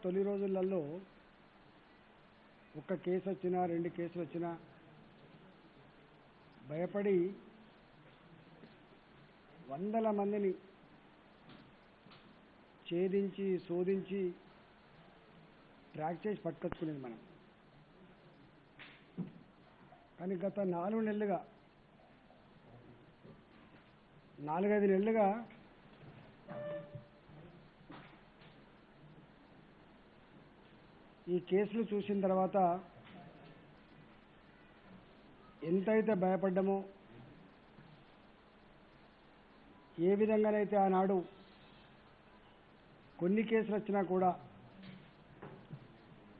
తొలి రోజులలో ఒక కేసు వచ్చినా 2 కేసులు వచ్చినా భయపడి వందల మందిని ఛేదించి శోధించి ట్రాక్ చేసి పట్టుకొచ్చుకునేది మనం. కానీ గత 4 నెలలుగా 4-5 నెలలుగా ఈ కేసులు చూసిన తర్వాత ఎంతైతే భయపడ్డామో, ఏ విధంగానైతే ఆనాడు కొన్ని కేసులు వచ్చినా కూడా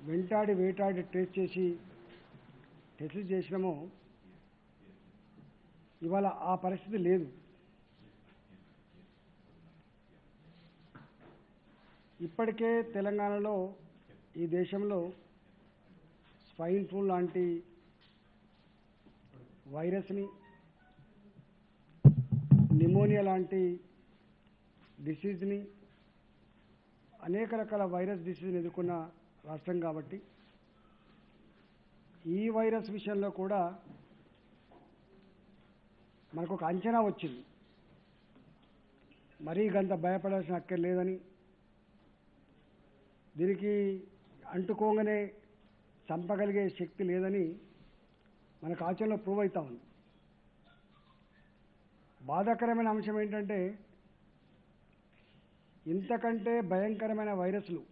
వెంటాడి వేటాడి ట్రేస్ చేసి టెస్టులు చేసినామో, ఇవాళ ఆ పరిస్థితి లేదు. ఇప్పటికే తెలంగాణలో, ఈ దేశంలో స్వైన్ ఫ్లూ లాంటి వైరస్ని, నిమోనియా లాంటి డిసీజ్ని, అనేక రకాల వైరస్ డిసీజ్ని ఎదుర్కొన్న రాష్ట్రం కాబట్టి ఈ వైరస్ విషయంలో కూడా మనకు ఒక అంచనా వచ్చింది. మరీ గంత భయపడాల్సిన అక్కర్లేదని, దీనికి అంటుకోగానే చంపగలిగే శక్తి లేదని మనకు ఆచరణలో ప్రూవ్ అవుతా ఉంది. బాధాకరమైన అంశం ఏంటంటే, ఇంతకంటే భయంకరమైన వైరస్లు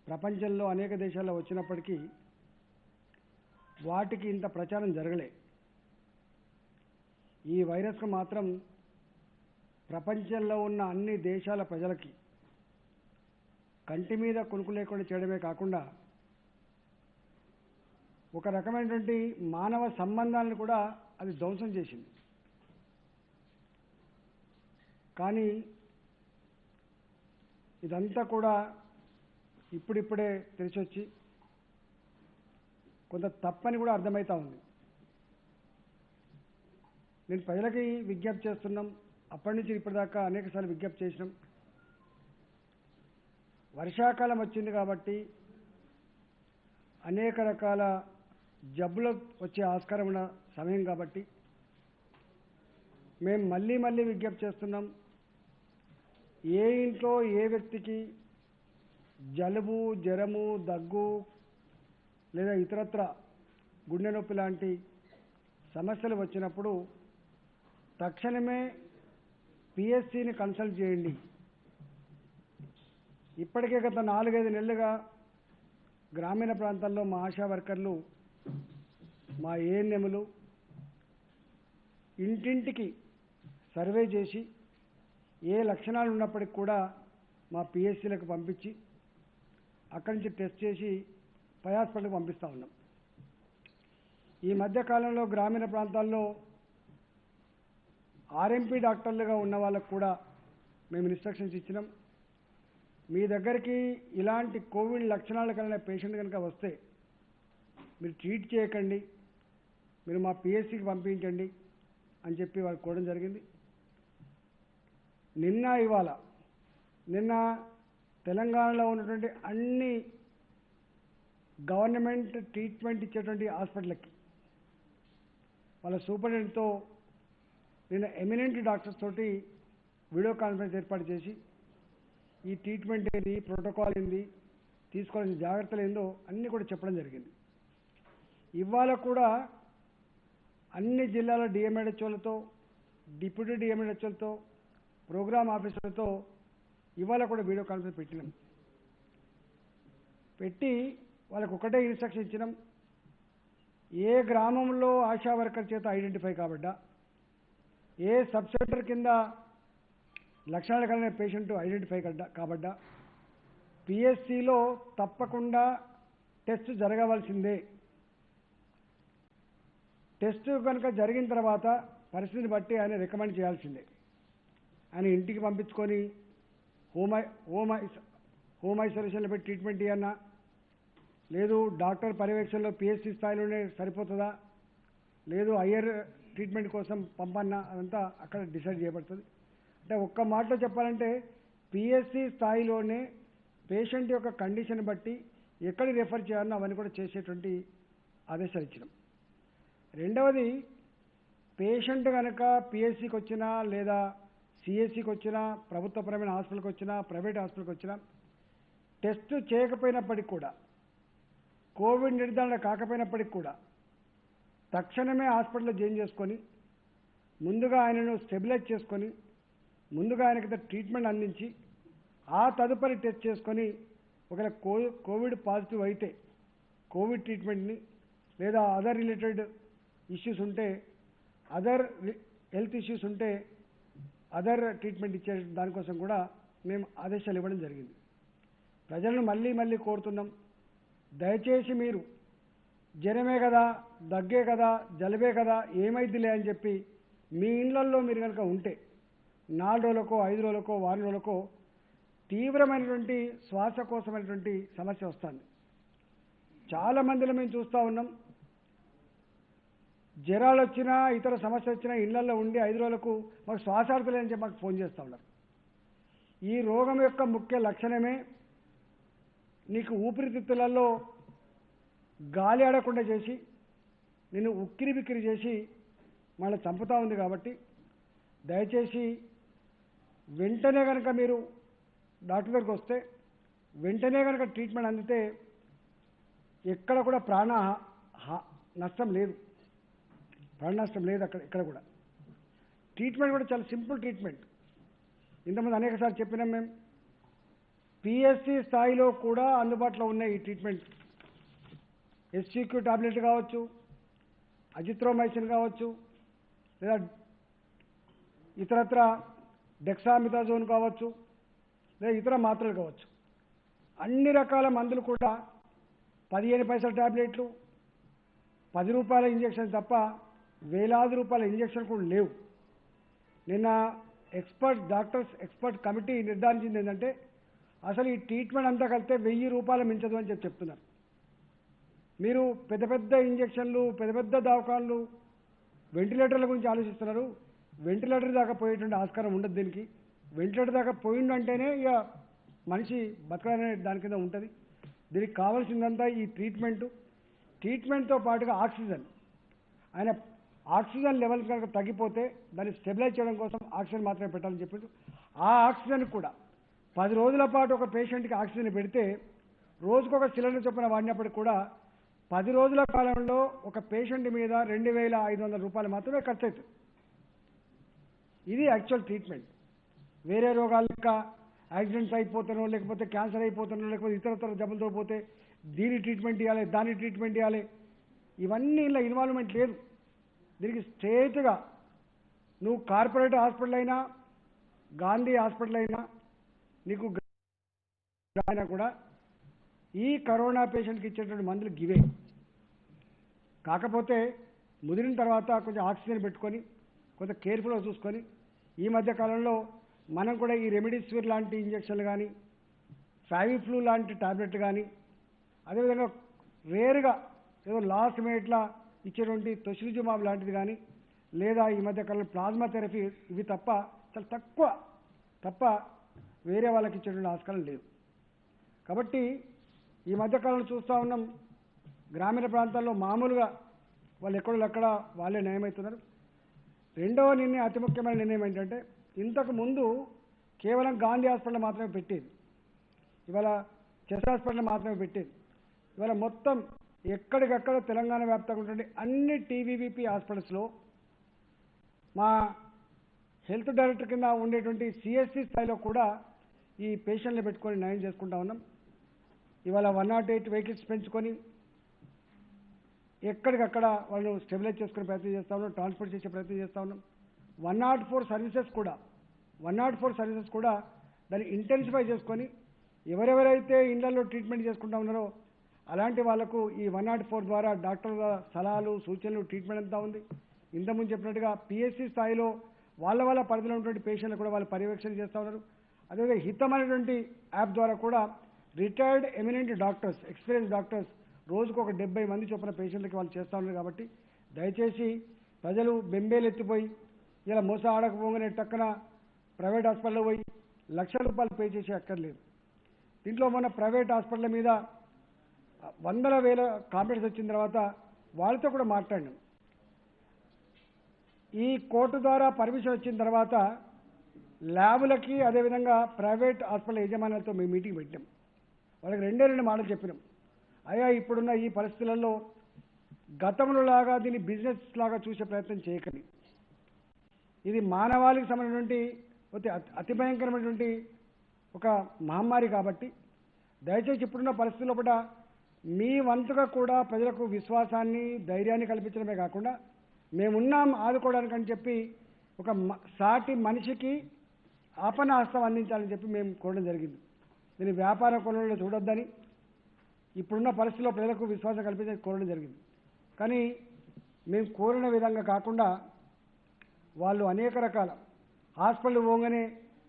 ప్రపంచంలో అనేక దేశాల్లో వచ్చినప్పటికీ వాటికి ఇంత ప్రచారం జరగలే. ఈ వైరస్కు మాత్రం ప్రపంచంలో ఉన్న అన్ని దేశాల ప్రజలకి కంటి మీద కునుకు లేకుండా చేయడమే కాకుండా ఒక రకమైనటువంటి మానవ సంబంధాలను కూడా అది ధ్వంసం చేసింది. కానీ ఇదంతా కూడా ఇప్పుడిప్పుడే తెలిసొచ్చి కొంత తప్పని కూడా అర్థమవుతా ఉంది. నేను ప్రజలకి విజ్ఞప్తి చేస్తున్నాం, అప్పటి నుంచి ఇప్పటిదాకా అనేకసార్లు విజ్ఞప్తి చేసినాం. వర్షాకాలం వచ్చింది కాబట్టి అనేక రకాల జబ్బులు వచ్చే ఆస్కారం ఉన్న సమయం కాబట్టి మేము మళ్ళీ విజ్ఞప్తి చేస్తున్నాం. ఏ ఇంట్లో ఏ వ్యక్తికి జలుబు, జ్వరము, దగ్గు లేదా ఇతరత్ర గుండె నొప్పి లాంటి సమస్యలు వచ్చినప్పుడు తక్షణమే పిఎస్సిని కన్సల్ట్ చేయండి. ఇప్పటికే గత 4-5 నెలలుగా గ్రామీణ ప్రాంతాల్లో మా ఆశా వర్కర్లు, మా ఏఎన్ఎంలు ఇంటింటికి సర్వే చేసి ఏ లక్షణాలు ఉన్నప్పటికి కూడా మా పిఎస్సీలకు పంపించి అక్కడి నుంచి టెస్ట్ చేసి పై హాస్పిటల్కి పంపిస్తూ ఉన్నాం. ఈ మధ్యకాలంలో గ్రామీణ ప్రాంతాల్లో ఆర్ఎంపీ డాక్టర్లుగా ఉన్న వాళ్ళకు కూడా మేము ఇన్స్ట్రక్షన్స్ ఇచ్చినాం. మీ దగ్గరికి ఇలాంటి కోవిడ్ లక్షణాలు కలిగిన పేషెంట్ కనుక వస్తే మీరు ట్రీట్ చేయకండి, మీరు మా పిఎస్సికి పంపించండి అని చెప్పి వాళ్ళు కోవడం జరిగింది. నిన్న తెలంగాణలో ఉన్నటువంటి అన్ని గవర్నమెంట్ ట్రీట్మెంట్ ఇచ్చేటువంటి హాస్పిటల్కి వాళ్ళ సూపరింటెండెంట్తో నిన్న ఎమినెంట్ డాక్టర్స్ తోటి వీడియో కాన్ఫరెన్స్ ఏర్పాటు చేసి ఈ ట్రీట్మెంట్ ఏంది, ప్రోటోకాల్ ఏంది, తీసుకోవాల్సిన జాగ్రత్తలు ఏందో అన్నీ కూడా చెప్పడం జరిగింది. ఇవాళ కూడా అన్ని జిల్లాల డిఎంహెచ్ఓలతో, డిప్యూటీ డిఎంహెచ్ఓలతో, ప్రోగ్రామ్ ఆఫీసర్లతో ఇవాళ కూడా వీడియో కాన్ఫరెన్స్ పెట్టినాం. పెట్టి వాళ్ళకు ఒకటే ఇన్స్ట్రక్షన్ ఇచ్చినాం. ఏ గ్రామంలో ఆశా వర్కర్ చేత ఐడెంటిఫై కాబడ్డా, ఏ సబ్ సెంటర్ కింద లక్షణాలు కలిగిన పేషెంట్ ఐడెంటిఫై కాబడ్డా పిఎస్సిలో తప్పకుండా టెస్ట్ జరగవలసిందే. టెస్ట్ కనుక జరిగిన తర్వాత పరిస్థితిని బట్టి ఆయన రికమెండ్ చేయాల్సిందే. ఆయన ఇంటికి పంపించుకొని హోమ్ ఐసోలేషన్లో పెట్టి ట్రీట్మెంట్ ఇవ్వన్నా, లేదు డాక్టర్ పర్యవేక్షణలో పిఎస్సి స్థాయిలోనే సరిపోతుందా, లేదు హయ్యర్ ట్రీట్మెంట్ కోసం పంపన్నా, అదంతా అక్కడ డిసైడ్ చేయబడుతుంది. అంటే ఒక్క మాటలో చెప్పాలంటే పిఎస్సి స్థాయిలోనే పేషెంట్ యొక్క కండిషన్ బట్టి ఎక్కడికి రెఫర్ చేయాలనో అవన్నీ కూడా చేసేటువంటి ఆదేశాలు ఇచ్చినాం. రెండవది, పేషెంట్ కనుక పిఎస్సికి వచ్చినా లేదా సిఎస్సికి వచ్చినా, ప్రభుత్వపరమైన హాస్పిటల్కి వచ్చినా, ప్రైవేట్ హాస్పిటల్కి వచ్చినా టెస్ట్ చేయకపోయినప్పటికి కూడా, కోవిడ్ నిర్ధారణ కాకపోయినప్పటికి కూడా తక్షణమే హాస్పిటల్లో జాయిన్ చేసుకొని ముందుగా ఆయనను స్టెబిలైజ్ చేసుకొని ముందుగా ఆయనకి ట్రీట్మెంట్ అందించి ఆ తదుపరి టెస్ట్ చేసుకొని ఒకవేళ కోవిడ్ పాజిటివ్ అయితే కోవిడ్ ట్రీట్మెంట్ని లేదా అదర్ రిలేటెడ్ ఇష్యూస్ ఉంటే, అదర్ హెల్త్ ఇష్యూస్ ఉంటే అదర్ ట్రీట్మెంట్ ఇచ్చే దానికోసం కూడా మేము ఆదేశాలు ఇవ్వడం జరిగింది. ప్రజలను మళ్ళీ మళ్ళీ కోరుతున్నాం, దయచేసి మీరు జ్వరమే కదా, దగ్గే కదా, జలుబే కదా, ఏమైద్దిలే అని చెప్పి మీ ఇళ్లల్లో మీరు కనుక ఉంటే 4 రోజులకో 5 రోజులకో వారం రోజులకో తీవ్రమైనటువంటి శ్వాసకోశమైనటువంటి సమస్య వస్తుంది. చాలా మందిలో మేము చూస్తూ ఉన్నాం, జ్వరాలు వచ్చినా ఇతర సమస్య వచ్చినా ఇళ్లలో ఉండి 5 రోజులకు మాకు శ్వాసార్థలేని చెప్పి మాకు ఫోన్ చేస్తూ ఉన్నారు. ఈ రోగం యొక్క ముఖ్య లక్షణమే నీకు ఊపిరితిత్తులలో గాలి ఆడకుండా చేసి నిన్ను ఉక్కిరి బిక్కిరి చేసి మళ్ళీ చంపుతూ ఉంది. కాబట్టి దయచేసి వెంటనే కనుక మీరు డాక్టర్ దగ్గరికి వస్తే వెంటనే కనుక ట్రీట్మెంట్ అందితే ఎక్కడ కూడా ప్రాణ నష్టం లేదు, ప్రాణ నష్టం లేదు. ఇక్కడ కూడా ట్రీట్మెంట్ కూడా చాలా సింపుల్ ట్రీట్మెంట్. ఇంతకుముందు అనేకసార్లు చెప్పినాం మేము, పిఎస్సి స్థాయిలో కూడా అందుబాటులో ఉన్నాయి ఈ ట్రీట్మెంట్. ఎస్సిక్యూ టాబ్లెట్ కావచ్చు, అజిత్రోమైసిన్ కావచ్చు, లేదా ఇతరత్ర డెక్సామిథాజోన్ కావచ్చు, లేదా ఇతర మాత్రలు కావచ్చు. అన్ని రకాల మందులు కూడా 15 పైసల టాబ్లెట్లు, 10 రూపాయల ఇంజెక్షన్ తప్ప వేలాది రూపాయల ఇంజెక్షన్ కూడా లేవు. నిన్న డాక్టర్స్ ఎక్స్పర్ట్ కమిటీ నిర్ధారించింది ఏంటంటే అసలు ఈ ట్రీట్మెంట్ అంతా కలిస్తే 1000 రూపాయలు మించదు అని చెప్తున్నారు. మీరు పెద్ద పెద్ద ఇంజెక్షన్లు, పెద్ద పెద్ద దవాఖాన్లు, వెంటిలేటర్ల గురించి ఆలోచిస్తున్నారు. వెంటిలేటర్ దాకా పోయేటువంటి ఆస్కారం ఉండదు దీనికి. వెంటిలేటర్ దాకా పోయిందంటేనే ఇక మనిషి బతకనే దాని కింద ఉంటుంది. దీనికి కావాల్సిందంతా ఈ ట్రీట్మెంట్తో పాటుగా ఆక్సిజన్. ఆయన ఆక్సిజన్ లెవెల్ కనుక తగ్గిపోతే దాన్ని స్టెబిలైజ్ చేయడం కోసం ఆక్సిజన్ మాత్రమే పెట్టాలని చెప్పారు. ఆ ఆక్సిజన్ కూడా 10 రోజుల పాటు ఒక పేషెంట్కి ఆక్సిజన్ పెడితే రోజుకొక సిలిండర్ చొప్పున వాడినప్పటికి కూడా 10 రోజుల కాలంలో ఒక పేషెంట్ మీద 2500 రూపాయలు మాత్రమే ఖర్చు అవుతుంది. ఇది యాక్చువల్ ట్రీట్మెంట్. వేరే రోగాలు లెక్క యాక్సిడెంట్స్ అయిపోతానో, లేకపోతే క్యాన్సర్ అయిపోతానో, లేకపోతే ఇతరతర జబ్బులతో పోతే దీని ట్రీట్మెంట్ ఇవ్వాలి, దాని ట్రీట్మెంట్ ఇవ్వాలి, ఇవన్నీ ఇలా ఇన్వాల్వ్మెంట్ లేదు. దీనికి స్ట్రేట్గా నువ్వు కార్పొరేట్ హాస్పిటల్ అయినా, గాంధీ హాస్పిటల్ అయినా, నీకు అయినా కూడా ఈ కరోనా పేషెంట్కి ఇచ్చేటువంటి మందులు గివే. కాకపోతే ముదిరిన తర్వాత కొంచెం ఆక్సిజన్ పెట్టుకొని కొంత కేర్ఫుల్గా చూసుకొని ఈ మధ్య కాలంలో మనం కూడా ఈ రెమిడిసివిర్ లాంటి ఇంజక్షన్లు కానీ, ఫావిఫ్లూ లాంటి టాబ్లెట్ కానీ, అదేవిధంగా రేరుగా ఏదో లాస్ట్ మినిట్లా ఇచ్చేటువంటి తొసిలిజుమాబ్ లాంటిది కానీ, లేదా ఈ మధ్య కాలంలో ప్లాస్మా థెరపీ, ఇవి తప్ప చాలా తప్ప వేరే వాళ్ళకి ఇచ్చేటువంటి ఆస్కారం లేదు. కాబట్టి ఈ మధ్యకాలంలో చూస్తూ ఉన్నాం, గ్రామీణ ప్రాంతాల్లో మామూలుగా వాళ్ళు ఎక్కడ వాళ్ళే నయమవుతున్నారు. రెండవ నిర్ణయం, అతి ముఖ్యమైన నిర్ణయం ఏంటంటే ఇంతకు ముందు కేవలం గాంధీ హాస్పిటల్ మాత్రమే పెట్టేది, ఇవాళ చెస్ హాస్పిటల్ మాత్రమే పెట్టేది. ఇవాళ మొత్తం ఎక్కడికక్కడ తెలంగాణ వ్యాప్తంగా ఉంటుండే అన్ని టీవీవీపీ హాస్పిటల్స్లో మా హెల్త్ డైరెక్టర్ కింద ఉండేటువంటి సిఎస్సి స్థాయిలో కూడా ఈ పేషెంట్ని పెట్టుకొని నయం చేసుకుంటా ఉన్నాం. ఇవాళ 108 వెహికల్స్ పెంచుకొని ఎక్కడికక్కడ వాళ్ళు స్టెబిలైజ్ చేసుకునే ప్రయత్నం చేస్తూ ఉన్నాం, ట్రాన్స్పోర్ట్ చేసే ప్రయత్నం చేస్తూ ఉన్నాం. 104 సర్వీసెస్ కూడా దాన్ని ఇంటెన్సిఫై చేసుకొని ఎవరెవరైతే ఇళ్లలో ట్రీట్మెంట్ చేసుకుంటా ఉన్నారో అలాంటి వాళ్లకు ఈ 104 ద్వారా డాక్టర్ల సలహాలు, సూచనలు, ట్రీట్మెంట్ అంతా ఉంది. ఇంతకుముందు చెప్పినట్టుగా పిఎస్సి స్థాయిలో వాళ్ళ పరిధిలో ఉన్నటువంటి పేషెంట్లు కూడా వాళ్ళు పర్యవేక్షణ చేస్తూ ఉన్నారు. అదేవిధంగా హితం అనేటువంటి యాప్ ద్వారా కూడా retired eminent doctors, experience doctors రోజుకు ఒక 70 మంది చొప్పున పేషెంట్లకి వాళ్ళు చేస్తూ ఉన్నారు. కాబట్టి దయచేసి ప్రజలు బెంబేలు ఎత్తిపోయి ఇలా మోస ఆడకపోగానే టక్కన ప్రైవేట్ హాస్పిటల్లో పోయి లక్షల రూపాయలు పే చేసి అక్కర్లేదు. దీంట్లో మన ప్రైవేట్ హాస్పిటల్ మీద వందల వేల కాంప్లైంట్స్ వచ్చిన తర్వాత వాళ్ళతో కూడా మాట్లాడినాం. ఈ కోర్టు ద్వారా పర్మిషన్ వచ్చిన తర్వాత ల్యాబులకి అదేవిధంగా ప్రైవేట్ హాస్పిటల్ యజమానులతో మేము మీటింగ్ పెట్టాం. వాళ్ళకి రెండు మాటలు చెప్పినాం. అయ్యా, ఇప్పుడున్న ఈ పరిస్థితులలో గతంలో లాగా దీన్ని బిజినెస్ లాగా చూసే ప్రయత్నం చేయకండి. ఇది మానవాళికి సంబంధించినటువంటి అతి భయంకరమైనటువంటి ఒక మహమ్మారి కాబట్టి దయచేసి ఇప్పుడున్న పరిస్థితుల్లో కూడా మీ వంతుగా కూడా ప్రజలకు విశ్వాసాన్ని ధైర్యాన్ని కల్పించడమే కాకుండా మేమున్నాం ఆదుకోవడానికని చెప్పి ఒక సాటి మనిషికి ఆపన్నాస్తం అందించాలని చెప్పి మేము కోరడం జరిగింది. దీన్ని వ్యాపార కొనుగోలు చూడొద్దని ఇప్పుడున్న పరిస్థితుల్లో ప్రజలకు విశ్వాసం కల్పించడానికి కోరడం జరిగింది. కానీ మేము కోరిన విధంగా కాకుండా వాళ్ళు అనేక రకాల హాస్పిటల్ పోగానే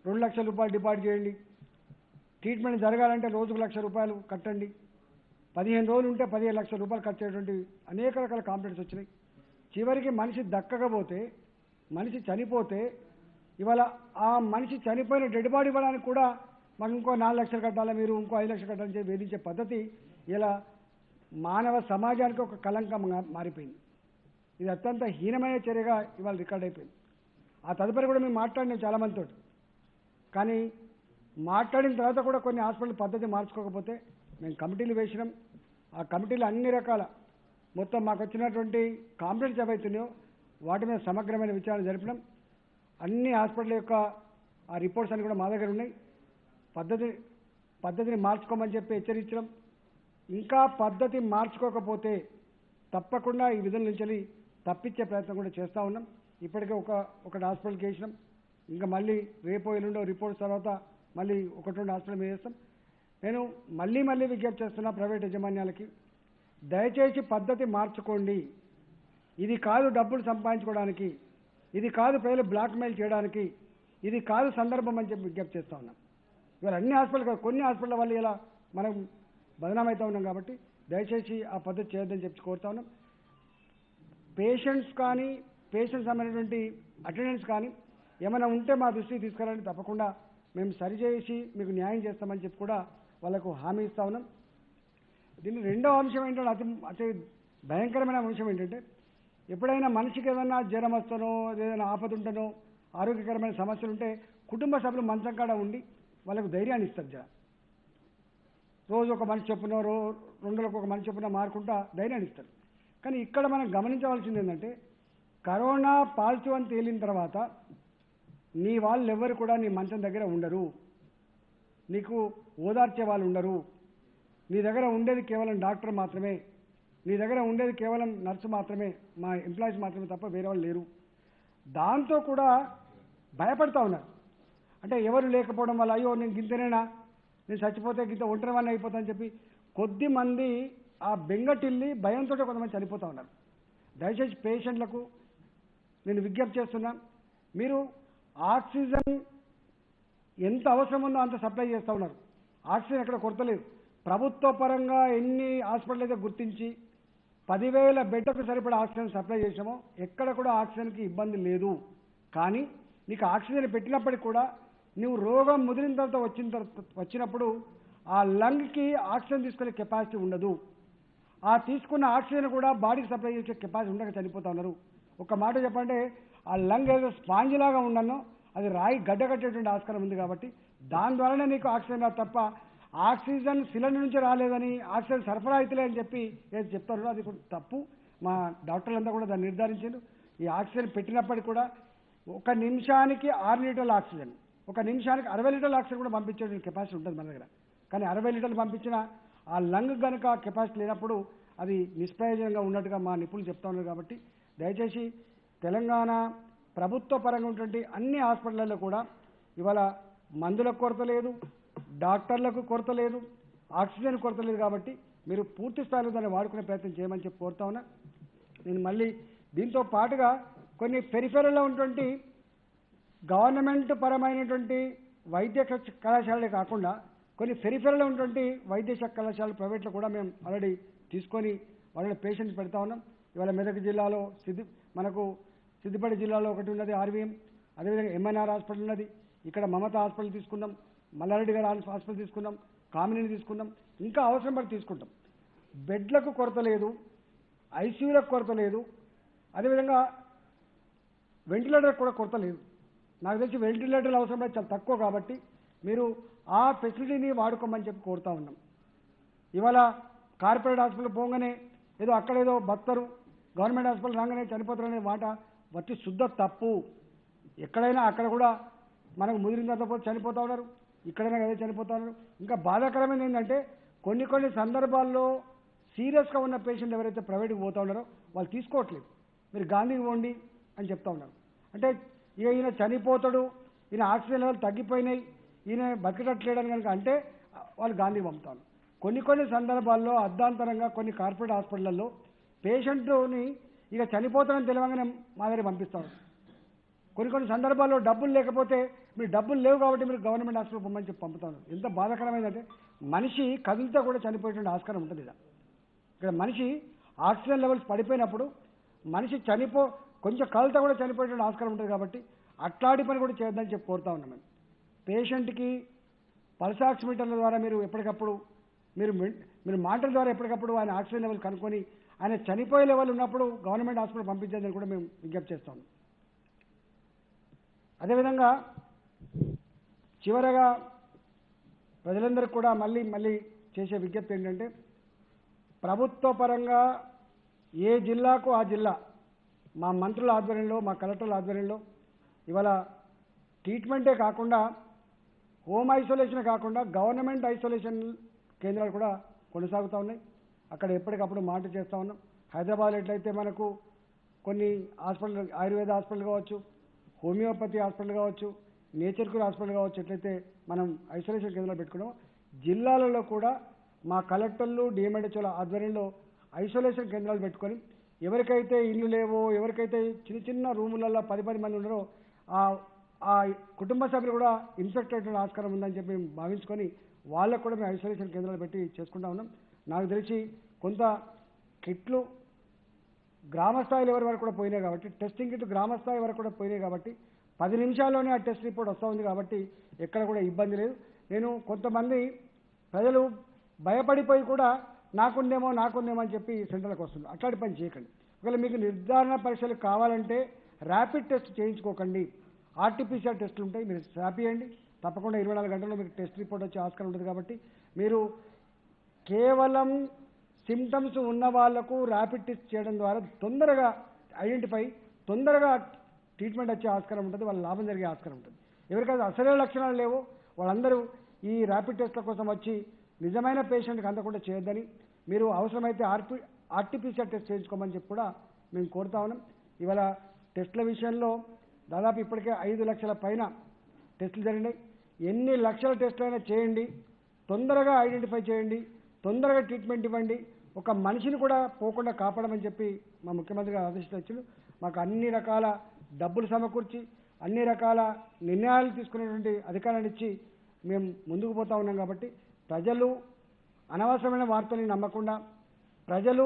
2 లక్షల రూపాయలు డిపాజిట్ చేయండి, ట్రీట్మెంట్ జరగాలంటే రోజుకు 1 లక్ష రూపాయలు కట్టండి, 15 రోజులు ఉంటే 15 లక్షల రూపాయలు ఖర్చు అయ్యేటువంటి అనేక రకాల కాంప్లైంట్స్ వచ్చినాయి. చివరికి మనిషి దక్కకపోతే, మనిషి చనిపోతే ఇవాళ ఆ మనిషి చనిపోయిన డెడ్ బాడీ ఇవ్వడానికి కూడా మాకు ఇంకో 4 లక్షలు కట్టాలా, మీరు ఇంకో 5 లక్షలు కట్టాలని చెప్పి వేధించే పద్ధతి ఇలా మానవ సమాజానికి ఒక కలంకంగా మారిపోయింది. ఇది అత్యంత హీనమైన చర్యగా ఇవాళ రికార్డ్ అయిపోయింది. ఆ తదుపరి కూడా మేము మాట్లాడినాం చాలామందితో. కానీ మాట్లాడిన తర్వాత కూడా కొన్ని హాస్పిటల్ పద్ధతి మార్చుకోకపోతే మేము కమిటీలు వేసినాం. ఆ కమిటీలు అన్ని రకాల మొత్తం మాకు వచ్చినటువంటి కాంప్లైంట్స్ ఏవైతున్నాయో వాటి మీద సమగ్రమైన విచారణ జరిపినాం. అన్ని హాస్పిటల్ యొక్క ఆ రిపోర్ట్స్ అన్ని కూడా మా దగ్గర ఉన్నాయి. పద్ధతిని మార్చుకోమని చెప్పి హెచ్చరించడం. ఇంకా పద్ధతి మార్చుకోకపోతే తప్పకుండా ఈ విధుల నుంచి తప్పించే ప్రయత్నం కూడా చేస్తూ ఉన్నాం. ఇప్పటికే ఒక హాస్పిటల్కి వేసినాం. ఇంకా మళ్ళీ రేపో ఎల్లుండో రిపోర్ట్స్ తర్వాత మళ్ళీ 1-2 హాస్పిటల్ మీద వేస్తాం. నేను మళ్ళీ విజ్ఞప్తి చేస్తున్నా ప్రైవేట్ యజమాన్యాలకి, దయచేసి పద్ధతి మార్చుకోండి. ఇది కాదు డబ్బులు సంపాదించుకోవడానికి, ఇది కాదు ప్రజలు బ్లాక్మెయిల్ చేయడానికి, ఇది కాదు సందర్భం అని చెప్పి విజ్ఞప్తి చేస్తూ ఉన్నాం. ఇవాళ అన్ని హాస్పిటల్ కొన్ని హాస్పిటల్ వల్ల ఇలా మనం బదనామవుతూ ఉన్నాం కాబట్టి దయచేసి ఆ పద్ధతి చేయొద్దని చెప్పి కోరుతా ఉన్నాం. పేషెంట్స్ కానీ పేషెంట్స్ సంబంధించినటువంటి అటెండెన్స్ కానీ ఏమైనా ఉంటే మా దృష్టికి తీసుకురాలని తప్పకుండా మేము సరిచేసి మీకు న్యాయం చేస్తామని చెప్పి కూడా వాళ్ళకు హామీ ఇస్తా ఉన్నాం. దీని రెండవ అంశం ఏంటంటే అతి భయంకరమైన అంశం ఏంటంటే ఎప్పుడైనా మనిషికి ఏదైనా జ్వరం వస్తానో ఏదైనా ఆపద ఉంటనో ఆరోగ్యకరమైన సమస్యలు ఉంటే కుటుంబ సభ్యులు మంచం కాడ ఉండి వాళ్ళకు ధైర్యాన్ని ఇస్తారు. రోజు ఒక మనిషి చొప్పున 2 రోజులకు ఒక మనిషి చొప్పున మారుకుంటా ధైర్యాన్ని ఇస్తారు. కానీ ఇక్కడ మనం గమనించవలసింది ఏంటంటే కరోనా పాజిటివ్ అని తేలిన తర్వాత నీ వాళ్ళు ఎవరు కూడా నీ మంచం దగ్గర ఉండరు, నీకు ఓదార్చే వాళ్ళు ఉండరు. నీ దగ్గర ఉండేది కేవలం డాక్టర్ మాత్రమే, నీ దగ్గర ఉండేది కేవలం నర్సు మాత్రమే, మా ఎంప్లాయీస్ మాత్రమే తప్ప వేరే వాళ్ళు లేరు. దాంతో కూడా భయపడతా ఉన్నారు. అంటే ఎవరు లేకపోవడం వల్ల అయ్యో నేను గింతనేనా, నేను చచ్చిపోతే గింత ఒంటరివాణ్ణి అయిపోతా అని చెప్పి కొద్ది మంది ఆ బెంగటిల్లి భయంతో కొంతమంది చనిపోతూ ఉన్నారు. దయచేసి పేషెంట్లకు నేను విజ్ఞప్తి చేస్తున్నా, మీరు ఆక్సిజన్ ఎంత అవసరం ఉందో అంత సప్లై చేస్తూ ఉన్నారు. ఆక్సిజన్ ఎక్కడ కొరత లేదు. ప్రభుత్వ పరంగా ఎన్ని హాస్పిటల్ అయితే గుర్తించి 10,000 బెడ్లకు సరిపడా ఆక్సిజన్ సప్లై చేసామో ఎక్కడ కూడా ఆక్సిజన్కి ఇబ్బంది లేదు. కానీ నీకు ఆక్సిజన్ పెట్టినప్పటికి కూడా నువ్వు రోగం ముదిరిన తర్వాత వచ్చినప్పుడు ఆ లంగ్కి ఆక్సిజన్ తీసుకునే కెపాసిటీ ఉండదు. ఆ తీసుకున్న ఆక్సిజన్ కూడా బాడీకి సప్లై చేసే కెపాసిటీ ఉండక చనిపోతా ఉన్నారు. ఒక మాట చెప్పంటే ఆ లంగ్ ఏదో స్పాంజ్ లాగా ఉండనో అది రాయి గడ్డ కట్టేటువంటి ఆస్కారం ఉంది. కాబట్టి దాని ద్వారానే నీకు ఆక్సిజన్ రాదు తప్ప ఆక్సిజన్ సిలిండర్ నుంచి రాలేదని ఆక్సిజన్ సరఫరా అవుతలే అని చెప్పి ఏది చెప్తారో అది కూడా తప్పు. మా డాక్టర్లంతా కూడా దాన్ని నిర్ధారించారు. ఈ ఆక్సిజన్ పెట్టినప్పటికీ కూడా 1 నిమిషానికి 6 లీటర్ల ఆక్సిజన్, 1 నిమిషానికి 60 లీటర్ల ఆక్సిజన్ కూడా పంపించే కెపాసిటీ ఉంటుంది మన దగ్గర. కానీ 60 లీటర్లు పంపించిన ఆ లంగ్ కనుక కెపాసిటీ లేనప్పుడు అది నిష్ప్రయోజనంగా ఉన్నట్టుగా మా నిపుణులు చెప్తా ఉన్నారు. కాబట్టి దయచేసి తెలంగాణ ప్రభుత్వ పరంగా ఉన్నటువంటి అన్ని హాస్పిటళ్లలో కూడా ఇవాళ మందులకు కొరత లేదు, డాక్టర్లకు కొరత లేదు, ఆక్సిజన్ కొరత లేదు. కాబట్టి మీరు పూర్తి స్థాయిలో దాన్ని వాడుకునే ప్రయత్నం చేయమని చెప్పి కోరుతా ఉన్నా. నేను మళ్ళీ దీంతో పాటుగా కొన్ని పెరిఫెరల్లో ఉన్నటువంటి గవర్నమెంట్ పరమైనటువంటి వైద్య కళాశాలలే కాకుండా కొన్ని పెరిఫెరల్లో ఉన్నటువంటి వైద్య కళాశాలలు ప్రైవేట్లో కూడా మేము ఆల్రెడీ తీసుకొని వాళ్ళ పేషెంట్స్ పెడతా ఉన్నాం. ఇవాళ మెదక్ జిల్లాలో మనకు సిద్దిపేట జిల్లాలో ఒకటి ఉన్నది ఆర్వీఎం, అదేవిధంగా ఎంఎన్ఆర్ హాస్పిటల్ ఉన్నది. ఇక్కడ మమతా హాస్పిటల్ తీసుకున్నాం, మల్లారెడ్డి గారి హాస్పిటల్ తీసుకున్నాం, కామినీని తీసుకుందాం, ఇంకా అవసరం పడి తీసుకుంటాం. బెడ్లకు కొరత లేదు, ఐసీయూలకు కొరత లేదు, అదేవిధంగా వెంటిలేటర్ కూడా కొరత లేదు. నాకు తెలిసి వెంటిలేటర్లు అవసరం పడి చాలా తక్కువ కాబట్టి మీరు ఆ ఫెసిలిటీని వాడుకోమని చెప్పి కోరుతా ఉన్నాం. ఇవాళ కార్పొరేట్ హాస్పిటల్ పోగానే ఏదో అక్కడేదో బతరు, గవర్నమెంట్ హాస్పిటల్ రాగానే చనిపోతారనే మాట వట్టి శుద్ధ తప్పు. ఎక్కడైనా అక్కడ కూడా మనకు ముదిరిన తర్వాత చనిపోతూ ఉన్నారు, ఇక్కడైనా అదే చనిపోతూ ఉన్నారు. ఇంకా బాధాకరమైనది ఏంటంటే కొన్ని సందర్భాల్లో సీరియస్గా ఉన్న పేషెంట్ ఎవరైతే ప్రైవేట్కి పోతూ ఉన్నారో వాళ్ళు తీసుకోవట్లేదు. మీరు గాంధీకి పోండి అని చెప్తా ఉన్నారు. అంటే ఇక ఈయన చనిపోతాడు, ఈయన ఆక్సిజన్ లెవెల్ తగ్గిపోయినాయి, ఈయన బతికట్లేడని కనుక అంటే వాళ్ళు గాంధీ పంపుతారు. కొన్ని సందర్భాల్లో అర్ధాంతరంగా కొన్ని కార్పొరేట్ హాస్పిటల్లో పేషెంట్ని ఇక చనిపోతానని తెలియగానే మా దగ్గర పంపిస్తారు. కొన్ని సందర్భాల్లో డబ్బులు లేకపోతే మీరు డబ్బులు లేవు కాబట్టి మీరు గవర్నమెంట్ హాస్పిటల్ పొమ్మని చెప్పి పంపుతాను. ఎంత బాధాకరమైందంటే మనిషి కదిలితే కూడా చనిపోయేటువంటి ఆస్కారం ఉంటుంది. ఇక్కడ మనిషి ఆక్సిజన్ లెవెల్స్ పడిపోయినప్పుడు మనిషి కొంచెం కదిలితే కూడా చనిపోయేటువంటి ఆస్కారం ఉంటుంది. కాబట్టి అట్లాంటి పని కూడా చేయొద్దని చెప్పి కోరుతా ఉన్నాం. మేము పేషెంట్కి పల్స్ ఆక్సిమీటర్ల ద్వారా మీరు ఎప్పటికప్పుడు మీరు మాటల ద్వారా ఎప్పటికప్పుడు ఆయన ఆక్సిజన్ లెవెల్ కనుక్కొని ఆయన చనిపోయే లెవెల్ ఉన్నప్పుడు గవర్నమెంట్ హాస్పిటల్ పంపించేదని కూడా మేము విజ్ఞప్తి చేస్తాం. అదేవిధంగా చివరగా ప్రజలందరికీ కూడా మళ్ళీ చేసే విజ్ఞప్తి ఏంటంటే ప్రభుత్వ పరంగా ఏ జిల్లాకు ఆ జిల్లా మా మంత్రుల ఆధ్వర్యంలో, మా కలెక్టర్ల ఆధ్వర్యంలో ఇవాళ ట్రీట్మెంటే కాకుండా హోమ్ ఐసోలేషన్ కాకుండా గవర్నమెంట్ ఐసోలేషన్ కేంద్రాలు కూడా కొనసాగుతూ ఉన్నాయి. అక్కడ ఎప్పటికప్పుడు మానిటర్ చేస్తూ ఉన్నాం. హైదరాబాద్ ఎట్లయితే మనకు కొన్ని హాస్పిటల్, ఆయుర్వేద హాస్పిటల్ కావచ్చు, హోమియోపతి హాస్పిటల్ కావచ్చు, నేచర్ క్యూర్ హాస్పిటల్ కావచ్చు, ఎట్లయితే మనం ఐసోలేషన్ కేంద్రాలు పెట్టుకున్నాం, జిల్లాలలో కూడా మా కలెక్టర్లు, డిఎంహెచ్ఓల ఆధ్వర్యంలో ఐసోలేషన్ కేంద్రాలు పెట్టుకొని ఎవరికైతే ఇల్లు లేవో, ఎవరికైతే చిన్న రూములలో 10 మంది ఉన్నారో ఆ కుటుంబ సభ్యులు కూడా ఇన్ఫెక్ట్ అయ్యేటువంటి ఆస్కారం ఉందని చెప్పి మేము భావించుకొని వాళ్ళకు కూడా మేము ఐసోలేషన్ కేంద్రాలు పెట్టి చేసుకుంటా ఉన్నాం. నాకు తెలిసి కొంత కిట్లు గ్రామస్థాయి లెవెల్ వరకు కూడా పోయినాయి కాబట్టి, టెస్టింగ్ కిట్ గ్రామస్థాయి వరకు కూడా పోయినాయి కాబట్టి 10 నిమిషాల్లోనే ఆ టెస్ట్ రిపోర్ట్ వస్తూ ఉంది కాబట్టి ఎక్కడ కూడా ఇబ్బంది లేదు. నేను కొంతమంది ప్రజలు భయపడిపోయి కూడా నాకుందేమో అని చెప్పి సెంటర్లకు వస్తున్నారు. అట్లాంటి పని చేయకండి. ఒకవేళ మీకు నిర్ధారణ పరీక్షలు కావాలంటే ర్యాపిడ్ టెస్ట్ చేయించుకోకండి. ఆర్టీపీసీఆర్ టెస్టులు ఉంటాయి, మీరు స్వాప్ చేయండి. తప్పకుండా 24 గంటల్లో మీకు టెస్ట్ రిపోర్ట్ వచ్చే ఆస్కారం ఉంటుంది. కాబట్టి మీరు కేవలం సిమ్టమ్స్ ఉన్న వాళ్లకు ర్యాపిడ్ టెస్ట్ చేయడం ద్వారా తొందరగా ఐడెంటిఫై, తొందరగా ట్రీట్మెంట్ వచ్చే ఆస్కారం ఉంటుంది, వాళ్ళ లాభం జరిగే ఆస్కారం ఉంటుంది. ఎవరికైతే అసలే లక్షణాలు లేవో వాళ్ళందరూ ఈ ర్యాపిడ్ టెస్ట్ల కోసం వచ్చి నిజమైన పేషెంట్కి అందకుండా చేయొద్దని, మీరు అవసరమైతే ఆర్టీపీసీఆర్ టెస్ట్ చేయించుకోమని చెప్పి కూడా మేము కోరుతా ఉన్నాం. ఇవాళ టెస్టుల విషయంలో దాదాపు ఇప్పటికే 5 లక్షల పైన టెస్టులు జరిగినాయి. ఎన్ని లక్షల టెస్టులైనా చేయండి, తొందరగా ఐడెంటిఫై చేయండి, తొందరగా ట్రీట్మెంట్ ఇవ్వండి, ఒక మనిషిని కూడా పోకుండా కాపాడమని చెప్పి మా ముఖ్యమంత్రి గారు ఆదేశించారు. మాకు అన్ని రకాల డబ్బులు సమకూర్చి అన్ని రకాల నిర్ణయాలు తీసుకునేటువంటి అధికారాన్ని ఇచ్చి మేము ముందుకు పోతా ఉన్నాం. కాబట్టి ప్రజలు అనవసరమైన వార్తల్ని నమ్మకుండా ప్రజలు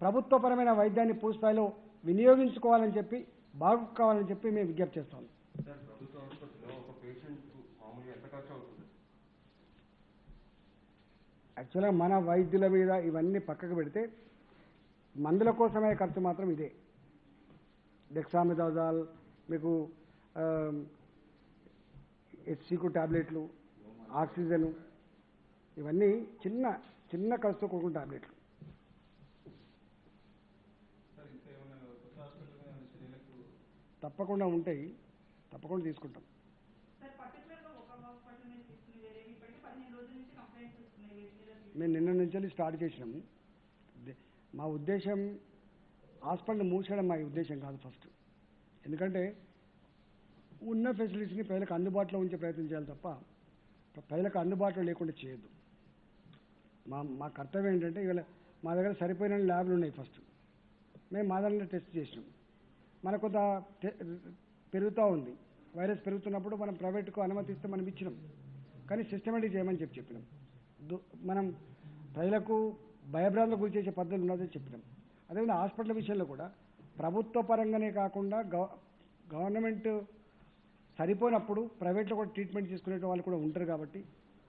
ప్రభుత్వపరమైన వైద్యాన్ని పూర్తిస్థాయిలో వినియోగించుకోవాలని చెప్పి, బాగుకోవాలని చెప్పి మేము విజ్ఞప్తి చేస్తాం. యాక్చువల్గా మన వైద్యుల మీద ఇవన్నీ పక్కకు పెడితే మందుల కోసమే ఖర్చు మాత్రం ఇదే. డెక్సామెథాజోల్, మీకు హెచ్సికు టాబ్లెట్లు, ఆక్సిజను, ఇవన్నీ చిన్న ఖర్చుతో కూడుకున్న టాబ్లెట్లు. తప్పకుండా ఉంటాయి, తప్పకుండా తీసుకుంటాం. మేము నిన్న నుంచి స్టార్ట్ చేసినాము. మా ఉద్దేశం హాస్పిటల్ మూసేయడం మా ఉద్దేశం కాదు ఫస్ట్. ఎందుకంటే ఉన్న ఫెసిలిటీస్ని ప్రజలకు అందుబాటులో ఉంచే ప్రయత్నం చేయాలి తప్ప ప్రజలకు అందుబాటులో లేకుండా చేయొద్దు. మా కర్తవ్యం ఏంటంటే ఇవాళ మా దగ్గర సరిపోయిన ల్యాబ్లు ఉన్నాయి. ఫస్ట్ మేము మా దగ్గర టెస్ట్ చేసినాం. మనకు కొంత పెరుగుతూ ఉంది, వైరస్ పెరుగుతున్నప్పుడు మనం ప్రైవేట్కు అనుమతిస్తే మనం ఇచ్చినాం. కానీ సిస్టమేటిక్ చేయమని చెప్పినాం. మనం ప్రజలకు భయభ్రాంతులకు గురి చేసే పద్ధతులు ఉన్నదని చెప్పినాం. అదేవిధంగా హాస్పిటల్ విషయంలో కూడా ప్రభుత్వ పరంగానే కాకుండా గవర్నమెంట్ సరిపోయినప్పుడు ప్రైవేట్లో కూడా ట్రీట్మెంట్ తీసుకునే వాళ్ళు కూడా ఉంటారు. కాబట్టి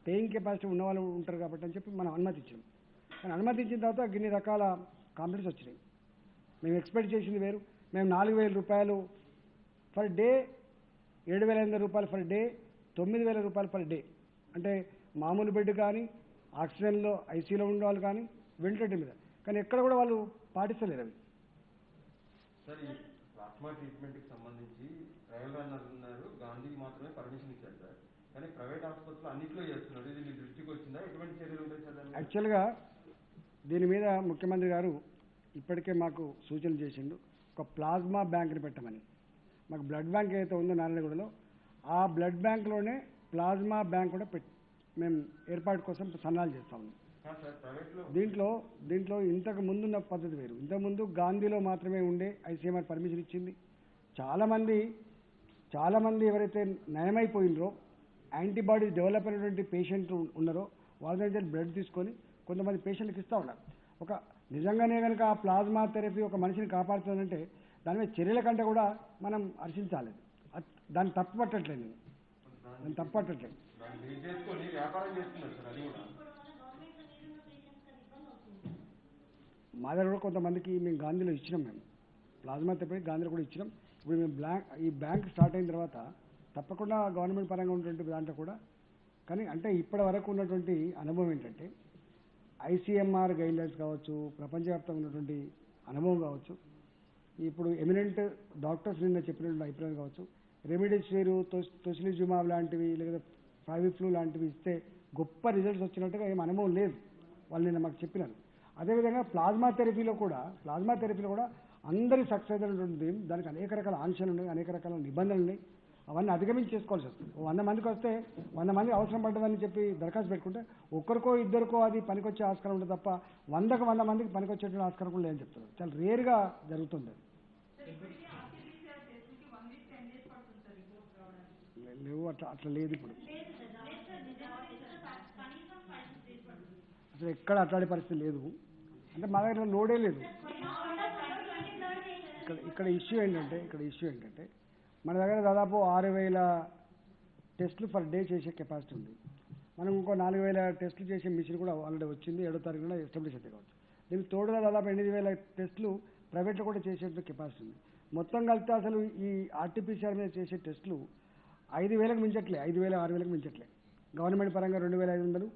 పేయింగ్ కెపాసిటీ ఉన్న వాళ్ళు ఉంటారు కాబట్టి అని చెప్పి మనం అనుమతి ఇచ్చాం. కానీ అనుమతి ఇచ్చిన తర్వాత ఇన్ని రకాల కాంప్లైంట్స్ వచ్చినాయి. మేము ఎక్స్పెక్ట్ చేసింది వేరు. మేము 4,000 రూపాయలు ఫర్ డే, 7,500 రూపాయలు ఫర్ డే, 9,000 రూపాయలు ఫర్ డే, అంటే మామూలు బెడ్ కానీ ఆక్సిజన్లో ఐసీలో ఉండే వాళ్ళు కానీ వెంటిలేటర్ మీద, కానీ ఎక్కడ కూడా వాళ్ళు పాటిస్తలేరు అవి. సార్, ఈ ప్లాస్మా ట్రీట్మెంట్కి సంబంధించి ట్రయల్ రన్ అన్నారు, గాంధీకి మాత్రమే పర్మిషన్ ఇచ్చారు సార్, కానీ ప్రైవేట్ హాస్పిటల్ అన్నింటిలో చేస్తున్నారు. ఇది మీ దృష్టికి వచ్చిందా? ఎటువంటి చర్యలు ఉంటాయి సార్? యాక్చువల్గా దీని మీద ముఖ్యమంత్రి గారు ఇప్పటికే మాకు సూచన చేసిండు, ఒక ప్లాస్మా బ్యాంక్ని పెట్టమని. మాకు బ్లడ్ బ్యాంక్ ఏదైతే ఉందో నారాయణగూడలో, ఆ బ్లడ్ బ్యాంక్లోనే ప్లాస్మా బ్యాంక్ కూడా మేము ఏర్పాటు కోసం సన్నాహాలు చేస్తా ఉన్నాం. దీంట్లో ఇంతకు ముందున్న పద్ధతి వేరు. ఇంతకుముందు గాంధీలో మాత్రమే ఉండే ఐసీఎంఆర్ పర్మిషన్ ఇచ్చింది. చాలామంది ఎవరైతే నయమైపోయినరో, యాంటీబాడీస్ డెవలప్ అయినటువంటి పేషెంట్లు ఉన్నారో వాళ్ళ దగ్గర బ్లడ్ తీసుకొని కొంతమంది పేషెంట్లకు ఇస్తూ ఉన్నారు. ఒక నిజంగానే కనుక ఆ ప్లాస్మా థెరపీ ఒక మనిషిని కాపాడుతుందంటే దాని మీద చర్యల కంటే కూడా మనం హర్షించాలి. దాన్ని తప్పు పట్టట్లేదు నేను, మా దగ్గర కూడా కొంతమందికి మేము గాంధీలో ఇచ్చినాం. మేము ప్లాస్మా థెరపీ గాంధీలో కూడా ఇచ్చినాం. ఇప్పుడు మేము ఈ బ్యాంక్ స్టార్ట్ అయిన తర్వాత తప్పకుండా గవర్నమెంట్ పరంగా ఉన్నటువంటి దాంట్లో కూడా, కానీ అంటే ఇప్పటి వరకు ఉన్నటువంటి అనుభవం ఏంటంటే ఐసీఎంఆర్ గైడ్లైన్స్ కావచ్చు, ప్రపంచవ్యాప్తంగా ఉన్నటువంటి అనుభవం కావచ్చు, ఇప్పుడు ఎమినెంట్ డాక్టర్స్ నిన్న చెప్పినటువంటి అభిప్రాయం కావచ్చు, రెమిడిసివిర్, టొసిలిజుమాబ్ లాంటివి లేదా ఫైవిఫ్లూ లాంటివి ఇస్తే గొప్ప రిజల్ట్స్ వచ్చినట్టుగా ఏం అనుభవం లేదు వాళ్ళు నిన్న మాకు చెప్పినారు. అదేవిధంగా ప్లాస్మా థెరపీలో కూడా అందరి సక్సెస్ అయినటువంటి దానికి అనేక రకాల ఆంక్షలు ఉన్నాయి, అనేక రకాల నిబంధనలు ఉన్నాయి. అవన్నీ అధిగమించి చేసుకోవాల్సి వస్తుంది. 100 మందికి వస్తే 100 మంది అవసరం పడ్డదని చెప్పి దరఖాస్తు పెట్టుకుంటే ఒక్కరికో ఇద్దరికో అది పనికొచ్చే ఆస్కారం ఉంటుంది తప్ప 100 మందికి పనికొచ్చేటువంటి ఆస్కారం కూడా లేదని చెప్తున్నారు. చాలా రేర్గా జరుగుతుంది. లేవు, అట్లా లేదు. ఇప్పుడు అసలు ఎక్కడ అట్లాంటి పరిస్థితి లేదు. అంటే మా దగ్గర లోడే లేదు. ఇక్కడ ఇష్యూ ఏంటంటే మన దగ్గర దాదాపు 6,000 టెస్టులు పర్ డే చేసే కెపాసిటీ ఉంది. మనం ఇంకో 4,000 టెస్టులు చేసే మిషన్ కూడా ఆల్రెడీ వచ్చింది, 7వ తారీఖున ఎస్టాబ్లిష్ అయితే కావచ్చు. దీనికి తోడుగా దాదాపు 8,000 టెస్టులు ప్రైవేట్లో కూడా చేసే కెపాసిటీ ఉంది. మొత్తం కలిపితే అసలు ఈ ఆర్టీపీసీఆర్ మీద చేసే టెస్టులు 5,000కి మించట్లే, 5,000, 6,000కి మించట్లే. గవర్నమెంట్ పరంగా 2,500,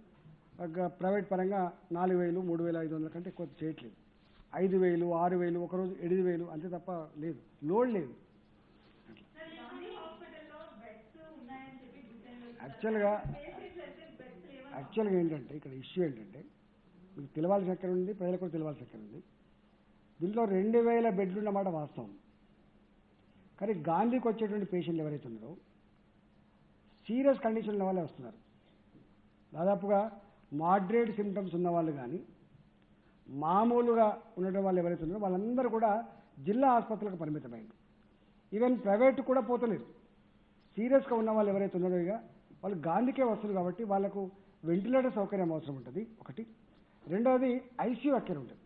ప్రైవేట్ పరంగా 4,000, 3,500 కంటే ఎక్కువ చేయట్లేదు. 5,000, 6,000, ఒకరోజు 8,000 అంతే తప్ప లేదు, లోడ్ లేదు. యాక్చువల్గా ఏంటంటే ఇక్కడ ఇష్యూ ఏంటంటే మీకు తెలవాల్సిన ఎక్కడ ఉంది, ప్రజలకు కూడా తెలవాల్సిన ఎక్కడ ఉంది. దీంట్లో 2,000 బెడ్లు ఉన్నమాట వాస్తవం. కానీ గాంధీకి వచ్చేటువంటి పేషెంట్లు ఎవరైతే ఉన్నారో సీరియస్ కండిషన్ ఉన్న వాళ్ళే వస్తున్నారు. దాదాపుగా మోడరేట్ సిమ్టమ్స్ ఉన్న వాళ్ళు కానీ మామూలుగా ఉండటం వాళ్ళు ఎవరైతే ఉన్నారో వాళ్ళందరూ కూడా జిల్లా ఆసుపత్రులకు పరిమితమైంది. ఈవెన్ ప్రైవేట్ కూడా పోతలేరు. సీరియస్గా ఉన్న వాళ్ళు ఎవరైతే ఉన్నారో ఇక వాళ్ళు గాంధీకే వస్తున్నారు కాబట్టి వాళ్ళకు వెంటిలేటర్ సౌకర్యం అవసరం ఉంటుంది ఒకటి. రెండవది ఐసీయూ అక్కడ ఉంటుంది.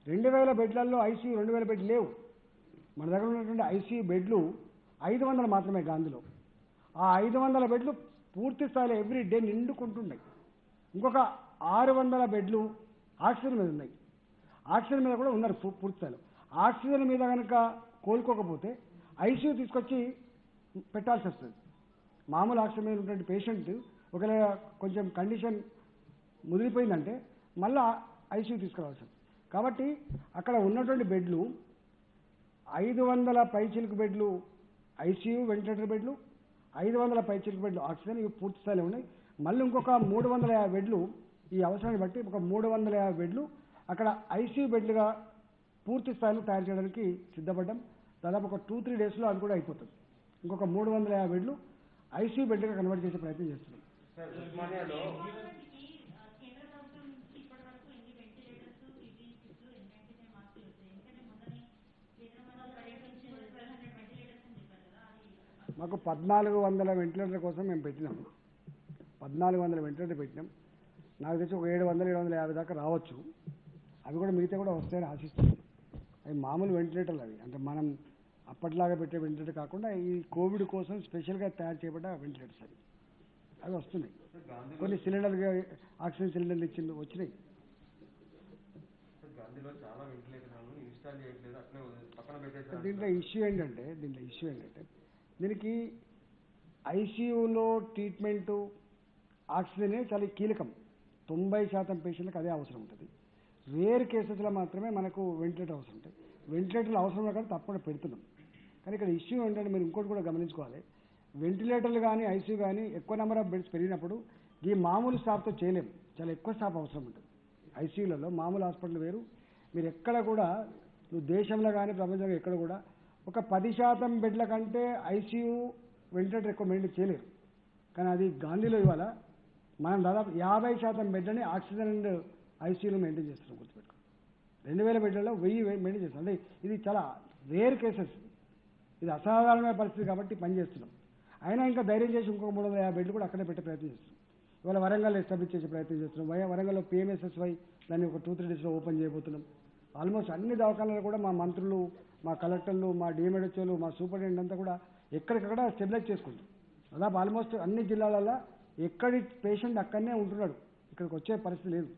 2,000 బెడ్లలో ఐసీయూ 2,000 బెడ్లు లేవు. మన దగ్గర ఉన్నటువంటి ఐసీయూ బెడ్లు 500 మాత్రమే గాంధీలో. ఆ 500 బెడ్లు పూర్తి స్థాయిలో ఎవ్రీ డే నిండుకుంటున్నాయి. ఇంకొక 600 బెడ్లు ఆక్సిజన్ మీద ఉన్నాయి. ఆక్సిజన్ మీద కూడా ఉన్నారు పూర్తి స్థాయిలో. ఆక్సిజన్ మీద కనుక కోలుకోకపోతే ఐసీయూ తీసుకొచ్చి పెట్టాల్సి వస్తుంది. మామూలు ఆక్సిజన్ మీద ఉన్నటువంటి పేషెంట్ ఒకవేళ కొంచెం కండిషన్ ముదిరిపోయిందంటే మళ్ళీ ఐసీయూ తీసుకురావాల్సి వస్తుంది. కాబట్టి అక్కడ ఉన్నటువంటి బెడ్లు 500 పైచిలుకు బెడ్లు ఐసీయూ వెంటిలేటర్ బెడ్లు, 500 పైచిలుకు బెడ్లు ఆక్సిజన్, ఇవి పూర్తి స్థాయిలో ఉన్నాయి. మళ్ళీ ఇంకొక 350 బెడ్లు ఈ అవసరాన్ని బట్టి ఒక 350 బెడ్లు అక్కడ ఐసీయూ బెడ్లుగా పూర్తి స్థాయిలో తయారు చేయడానికి సిద్ధపడ్డాం. దాదాపు ఒక 2-3 డేస్లో అది కూడా అయిపోతుంది. ఇంకొక 350 బెడ్లు ఐసీయూ బెడ్లుగా కన్వర్ట్ చేసే ప్రయత్నం చేస్తున్నాం. మాకు 1,400 వెంటిలేటర్ల కోసం మేము పెట్టినాం. 1,400 వెంటిలేటర్ పెట్టినాం. నాకు తెలిసి ఒక 700-750 దాకా రావచ్చు. అవి కూడా మిగతా కూడా వస్తాయని ఆశిస్తున్నాం. అవి మామూలు వెంటిలేటర్లు అవి, అంటే మనం అప్పట్లాగా పెట్టే వెంటిలేటర్ కాకుండా ఈ కోవిడ్ కోసం స్పెషల్గా తయారు చేయబడ్డ వెంటిలేటర్స్ అవి. అవి వస్తున్నాయి. గాంధీలో కొన్ని సిలిండర్లు ఆక్సిజన్ సిలిండర్లు ఇచ్చింది వచ్చినాయి. గాంధీలో చాలా వెంటిలేటర్లు ఇన్స్టాల్ చేయట్లేదు, అట్లే పక్కన పెట్టేసారు. దీంట్లో ఇష్యూ ఏంటంటే దీనికి ఐసీయూలో ట్రీట్మెంటు ఆక్సిజనే చాలా కీలకం. 90% పేషెంట్లకు అదే అవసరం ఉంటుంది. రేర్ కేసెస్లో మాత్రమే మనకు వెంటిలేటర్ అవసరం ఉంటుంది. వెంటిలేటర్లు అవసరం కానీ తప్పకుండా పెడుతున్నాం. కానీ ఇక్కడ ఇష్యూ ఏంటంటే మీరు ఇంకోటి కూడా గమనించుకోవాలి. వెంటిలేటర్లు కానీ ఐసీయూ కానీ ఎక్కువ నెంబర్ ఆఫ్ బెడ్స్ పెరిగినప్పుడు ఈ మామూలు స్టాఫ్తో చేయలేము, చాలా ఎక్కువ స్టాఫ్ అవసరం ఉంటుంది. ఐసీయూలలో మామూలు హాస్పిటల్ వేరు. మీరు ఎక్కడ కూడా నువ్వు దేశంలో కానీ ప్రపంచంలో ఎక్కడ కూడా ఒక 10% బెడ్ల కంటే ఐసీయూ వెంటిలేటర్ ఎక్కువ మెయింటైన్ చేయలేరు. కానీ అది గాంధీలో ఇవాళ మనం దాదాపు 50% బెడ్లని ఆక్సిజన్ అండ్ ఐసీయూలో మెయింటైన్ చేస్తున్నాం. గుర్తుపెట్టుకో, 2000 బెడ్లలో 1000 మెయింటైన్ చేస్తున్నాం. అంటే ఇది చాలా రేర్ కేసెస్, ఇది అసాధారణమైన పరిస్థితి కాబట్టి పని చేస్తున్నాం. అయినా ఇంకా ధైర్యం చేసి ఇంకొక 350 బెడ్లు కూడా అక్కడే పెట్టే ప్రయత్నం చేస్తున్నాం. ఇవాళ వరంగల్ ఎస్టాబ్లిష్ చేసే ప్రయత్నం చేస్తున్నాం. వరంగల్లో PMSSY దాన్ని ఒక 2-3 డేస్లో ఓపెన్ చేయబోతున్నాం. ఆల్మోస్ట్ అన్ని దవాఖానాలు కూడా మా మంత్రులు, మా కలెక్టర్లు, మా డిఎంహెచ్ఓలు, మా సూపరింటెండెంట్ అంతా కూడా ఎక్కడికక్కడ స్టెబిలైజ్ చేసుకుంటాం. దాదాపు ఆల్మోస్ట్ అన్ని జిల్లాలలో ఎక్కడి పేషెంట్ అక్కడనే ఉంటున్నాడు, ఇక్కడికి వచ్చే పరిస్థితి లేదు.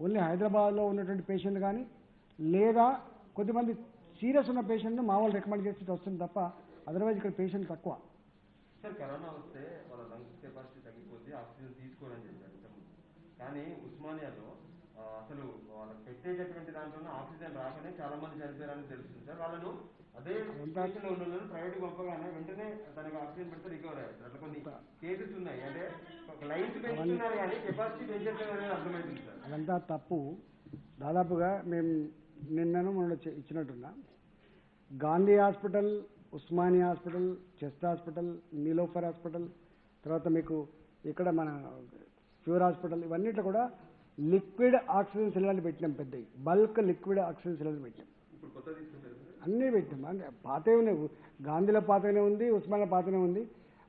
ఓన్లీ హైదరాబాద్లో ఉన్నటువంటి పేషెంట్ కానీ లేదా కొద్దిమంది సీరియస్ ఉన్న పేషెంట్ను మా వాళ్ళు రికమెండ్ చేసి వస్తుంది తప్ప అదర్వైజ్ ఇక్కడ పేషెంట్ తక్కువ. సార్ కరోనా వస్తే వాళ్ళ లంగ్స్ కెపాసిటీ తగ్గిపోద్ది, ఆక్సిజన్ తీసుకోవాలని చెప్పారు. కానీ ఉస్మానియాలో అసలు వాళ్ళకి పెట్టేటటువంటి దాంట్లో ఆక్సిజన్ రాకనే చాలా మంది చనిపోయారని తెలుస్తుంది సార్. వాళ్ళను అదే సిచ్యువేషన్లో ఉన్న ప్రైవేట్ గొప్పగానే వెంటనే దానికి ఆక్సిజన్ పెడితే రికవర్ అయ్యారు. అట్లా కొన్ని కేసెస్ ఉన్నాయి. అంటే లైన్స్ పెంచుతున్నారు కానీ కెపాసిటీ పెంచట్లేదు అనేది అర్థమవుతుంది సార్. అదంతా తప్పు. దాదాపుగా మేము నిన్నను మొన్న ఇచ్చినట్టున్నా Gandhi hospital, Osmania hospital, chest hospital, Niloufer hospital, తర్వాత మీకు ఇక్కడ మన ప్యూర్ హాస్పిటల్, ఇవన్నిట్లో కూడా లిక్విడ్ ఆక్సిజన్ సిలిండర్లు పెట్టినాం. పెద్దవి బల్క్ లిక్విడ్ ఆక్సిజన్ సిలిండర్లు పెట్టినాం. అన్నీ పెట్టినాం. అంటే పాతనే గాంధీలో పాతనే ఉంది, ఉస్మానియా పాతనే ఉంది.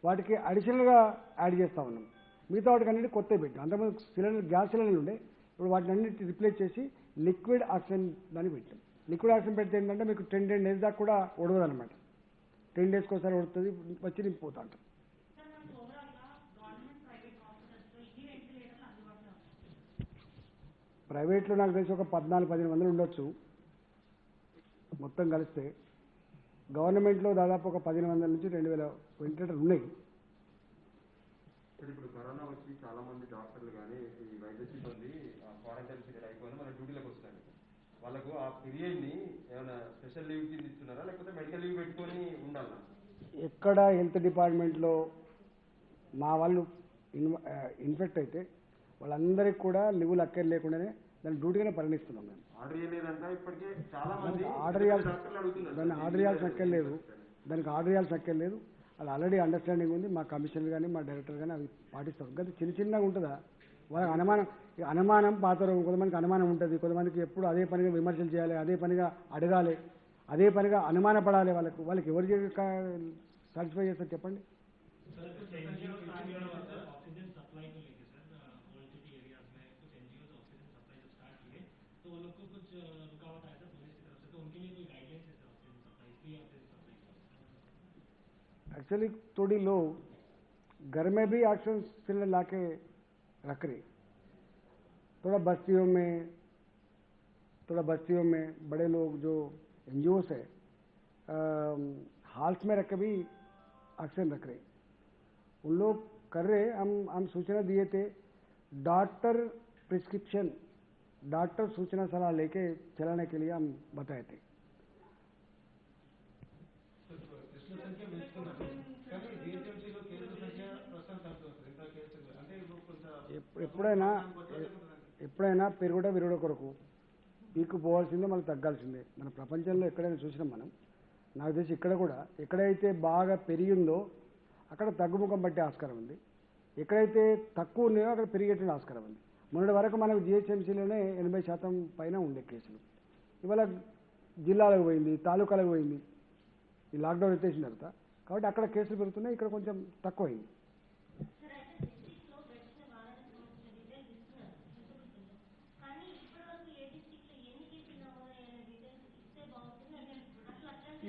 వాటికి అడిషనల్గా యాడ్ చేస్తూ ఉన్నాం. మిగతా వాటికి అన్నిటి కొత్తవి పెట్టాం. అంతకుముందు సిలిండర్ గ్యాస్ సిలిండర్లు ఉండే, ఇప్పుడు వాటిని అన్నిటి రిప్లేస్ చేసి లిక్విడ్ ఆక్సిజన్ దాన్ని పెట్టాం. లిక్విడ్ ఆక్సిజన్ పెడితే ఏంటంటే మీకు 10 days దాకా కూడా ఉడవదనమాట. 10 days ఒకసారి ఉడుతుంది, వచ్చి నింపిపోతా ఉంటాం. ప్రైవేట్లో నాకు తెలిసి ఒక 14-15 మంది ఉండొచ్చు మొత్తం కలిస్తే. గవర్నమెంట్లో దాదాపు ఒక 1500 నుంచి 2000 వెంటిలేటర్లు ఉన్నాయి. ఇప్పుడు కరోనా వచ్చి చాలా మంది డాక్టర్లు కానీ ఈ వైద్య సిబ్బంది క్వారంటైన్ పీరియడ్ అయిపోయి మన డ్యూటీలోకి వస్తారు. వాళ్ళకు ఆ పీరియడ్ని ఏమైనా స్పెషల్ లీవ్ కింద ఇస్తున్నారా, లేకపోతే మెడికల్ లీవ్ పెట్టుకొని ఉండాలా? ఎక్కడ హెల్త్ డిపార్ట్మెంట్లో మా వాళ్ళు ఇన్ఫెక్ట్ అయితే వాళ్ళందరికీ కూడా లీవులు అక్కర్ లేకుండానే దాన్ని డ్యూటీగానే పరిగణిస్తున్నాం. మేము ఆర్డర్ చేయలేదంటే ఇప్పటికే చాలా మంది ఆర్డర్ చేయాల్సిన అక్కర్లేదు, దానికి ఆర్డర్ చేయాల్సిన అక్కర్లేదు. అది ఆల్రెడీ అండర్స్టాండింగ్ ఉంది. మా కమిషనర్ కానీ మా డైరెక్టర్ కానీ అవి పాటిస్తారు. కానీ చిన్నగా ఉంటుందా వాళ్ళకి అనుమానం పాత రోగం. కొంతమందికి అనుమానం ఉంటుంది, కొంతమందికి ఎప్పుడు అదే పనిగా విమర్శలు చేయాలి, అదే పనిగా అడగాలి, అదే పనిగా అనుమానపడాలి. వాళ్ళకి ఎవరు సాటిస్ఫై చేస్తారు చెప్పండి. एक्चुअली थोड़ी लोग घर में भी ऑक्सीजन सिलेंडर ला के रख रहे, थोड़ा बस्तियों में बड़े लोग जो NGOs है हाल्स में रख के भी ऑक्सीजन रख रहे, उन लोग कर रहे। हम सूचना दिए थे, डॉक्टर प्रिस्क्रिप्शन, डॉक्टर सूचना सलाह लेके चलाने के लिए हम बताए थे. ఎప్పుడైనా విరుగుడ కొరకు పీకు పోవాల్సిందే, మళ్ళీ తగ్గాల్సిందే. మన ప్రపంచంలో ఎక్కడైనా చూసినాం మనం. నాకు తెలిసి ఇక్కడ కూడా ఎక్కడైతే బాగా పెరిగిందో అక్కడ తగ్గుముఖం పట్టే ఆస్కారం ఉంది, ఎక్కడైతే తక్కువ ఉన్నాయో అక్కడ పెరిగేటువంటి ఆస్కారం ఉంది. మొన్నటి వరకు మనకు GHMCలోనే 80% పైన ఉండే కేసులు, ఇవాళ జిల్లాలకు పోయింది, తాలూకాలకు పోయింది ఈ లాక్డౌన్ ఎత్తేసిన తర్వాత. కాబట్టి అక్కడ కేసులు పెరుగుతున్నాయి, ఇక్కడ కొంచెం తక్కువైంది.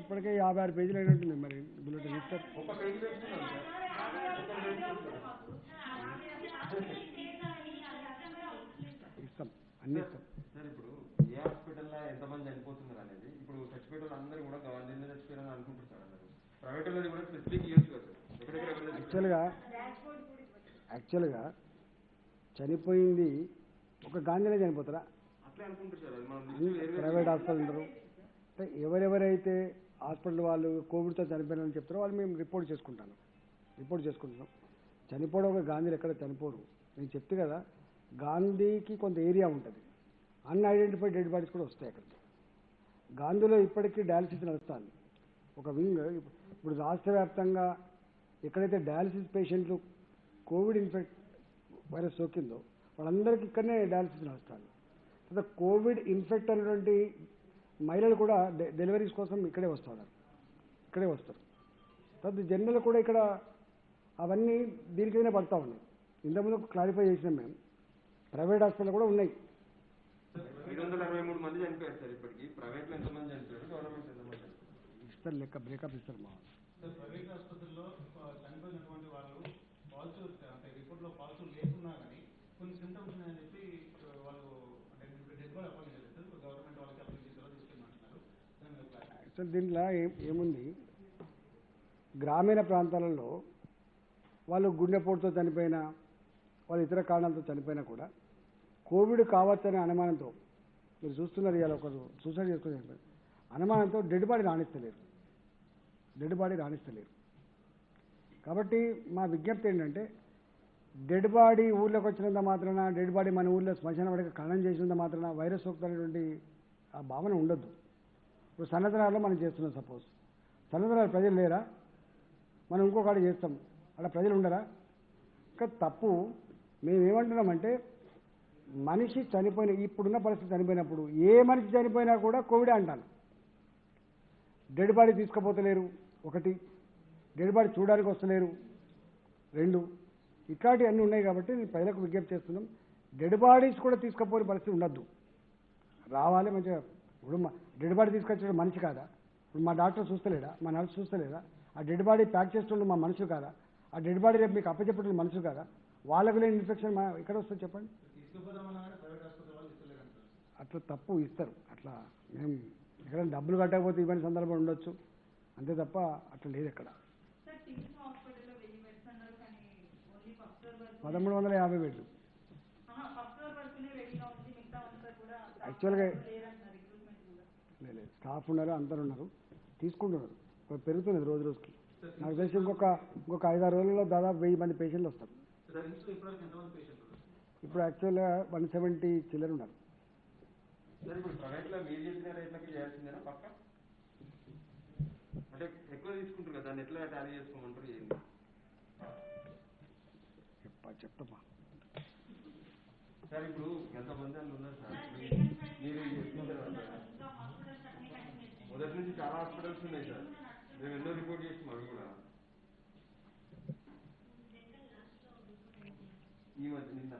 ఇప్పటికే 56 పేజీలు అయినట్టుంది మరి బులెటిన్. అన్ని ఇస్తాం. సార్ ఇప్పుడు ఏ హాస్పిటల్లో ఎంతమంది చనిపోతున్నారు అనేది ఇప్పుడు చచ్చిపోయేటోళ్ళు అందరూ కూడా గవర్నమెంట్ చచ్చిపోయారని అనుకుంటారు సార్ అందరూ. ప్రైవేట్ వాళ్ళది కూడా స్పెసిఫిక్ ఇవ్వచ్చు కదా సార్. ఎక్కడెక్కడ యాక్చువల్గా చనిపోయింది ఒక గాంధీలో చనిపోతారా? అట్లే అనుకుంటారు సార్. అది మనం ప్రైవేట్ హాస్పిటల్ ఉంటారు అంటే ఎవరెవరైతే హాస్పిటల్ వాళ్ళు కోవిడ్తో చనిపోయారని చెప్తారో వాళ్ళు మేము రిపోర్ట్ చేసుకుంటున్నాం. చనిపోవడం ఒక గాంధీలో ఎక్కడ చనిపోరు. నేను చెప్తే కదా, గాంధీకి కొంత ఏరియా ఉంటుంది, అన్ఐడెంటిఫైడ్ డెడ్ బాడీస్ కూడా వస్తాయి అక్కడికి. గాంధీలో ఇప్పటికీ డయాలసిస్ నడుస్తుంది ఒక వింగ్. ఇప్పుడు రాష్ట్ర వ్యాప్తంగా ఎక్కడైతే డయాలసిస్ పేషెంట్లు కోవిడ్ వైరస్ సోకిందో వాళ్ళందరికీ ఇక్కడనే డయాలసిస్ నడుస్తుంది. తర్వాత కోవిడ్ ఇన్ఫెక్ట్ అయినటువంటి మహిళలు కూడా డెలివరీస్ కోసం ఇక్కడే వస్తారు. తర్వాత జనరల్ కూడా ఇక్కడ అవన్నీ దీనికైనా పడతా ఉన్నాయి. ఇంతకుముందు క్లారిఫై చేసినాం మేము. ప్రైవేట్ హాస్పిటల్ కూడా ఉన్నాయి. 563 మంది చనిపోయారు సార్ ఇప్పటికి. ప్రైవేట్లో ఎంతమంది చనిపోయారు, గవర్నమెంట్ ఎంతమంది చనిపోయారు? ఇస్తారు లెక్క, బ్రేకప్ ఇస్తారు మా ప్రైవేట్ ఆసుపత్రుల్లో చనిపోయినటువంటి వాళ్ళు పాజిటివ్ అంటే రిపోర్ట్లో పాజిటివ్ లేకున్నా కానీ కొన్ని సింటమ్స్ ఉన్నాయని చెప్పి వాళ్ళు అంటే డెడ్ బాడీ అపాయింట్ చేస్తారు, గవర్నమెంట్ వాళ్ళకి అప్లై చేసేలా తీసుకెళ్ళమంటున్నారు. యాక్చువల్ దీంట్లో ఏముంది, గ్రామీణ ప్రాంతాలలో వాళ్ళు గుండెపోటుతో చనిపోయినా వాళ్ళు ఇతర కారణాలతో చనిపోయినా కూడా కోవిడ్ కావచ్చనే అనుమానంతో, మీరు చూస్తున్నారు ఇవాళ ఒకరు సూసైడ్ చేసుకుని చనిపోయారు, అనుమానంతో డెడ్ బాడీ రాణిస్తలేరు. కాబట్టి మా విజ్ఞప్తి ఏంటంటే, డెడ్ బాడీ ఊళ్ళోకి వచ్చినంత మాత్రాన, డెడ్ బాడీ మన ఊళ్ళో శ్మశాన వాడికి ఖననం చేసినంత మాత్రాన వైరస్ సోకుతున్నటువంటి ఆ భావన ఉండొద్దు. ఇప్పుడు సన్నతనాల్లో మనం చేస్తున్నాం. సపోజ్ సన్నతనాలు ప్రజలు లేరా? మనం ఇంకొకటి చేస్తాం, అలా ప్రజలు ఉండరా? ఇంకా తప్పు. మేమేమంటున్నామంటే, మనిషి చనిపోయిన ఇప్పుడున్న పరిస్థితి చనిపోయినప్పుడు ఏ మనిషి చనిపోయినా కూడా కోవిడే అంటాను. డెడ్ బాడీ తీసుకుపోతలేరు, ఒకటి. డెడ్ బాడీ చూడడానికి వస్తలేరు, రెండు. ఇట్లాంటివి అన్నీ ఉన్నాయి. కాబట్టి నేను ప్రజలకు విజ్ఞప్తి చేస్తున్నాం, డెడ్ బాడీస్ కూడా తీసుకుపోయే పరిస్థితి ఉండద్దు. రావాలి మంచిగా. ఇప్పుడు డెడ్ బాడీ తీసుకొచ్చే మనిషి కాదా? ఇప్పుడు మా డాక్టర్ చూస్తలేడా? మా నర్సు చూస్తలేదా? ఆ డెడ్ బాడీ ప్యాక్ చేస్తుండే మా మనుషులు కాదా? ఆ డెడ్ బాడీ రేపు మీకు అప్పచెప్పేటువంటి మనుషులు కాదా? వాళ్ళకు లేని ఇన్ఫెక్షన్ ఎక్కడ వస్తుంది చెప్పండి? అట్లా తప్పు ఇస్తారు. అట్లా మేము ఎక్కడ డబ్బులు కట్టకపోతే ఇవన్నీ సందర్భం ఉండొచ్చు, అంతే తప్ప అట్లా లేదు ఎక్కడ. 1350 బెడ్లు యాక్చువల్గా లేదు, స్టాఫ్ ఉన్నారు, అందరు ఉన్నారు, తీసుకుంటున్నారు. పెరుగుతున్నది రోజు రోజుకి. నాకు తెలిసి ఇంకొక 5-6 రోజుల్లో దాదాపు 1000 మంది పేషెంట్లు వస్తారు. ఇప్పుడు యాక్చువల్గా 170 చిల్లర ఉన్నారు. సార్ ఇప్పుడు ప్రైవేట్లో మీరు చెప్పిన రేట్లకి చేయాల్సిందేనా పక్క? అంటే ఎక్కువ తీసుకుంటారు కదా, దాన్ని ఎట్లా టాలీ చేసుకోమంటారు? ఏంటి చెప్తామా సార్? ఇప్పుడు ఎంతమంది వాళ్ళు ఉన్నారు సార్? మీరు మొదటి నుంచి చాలా హాస్పిటల్స్ ఉన్నాయి సార్, మేము ఎన్నో రిపోర్ట్ చేస్తాం. అవి కూడా ఈ మధ్య నిన్న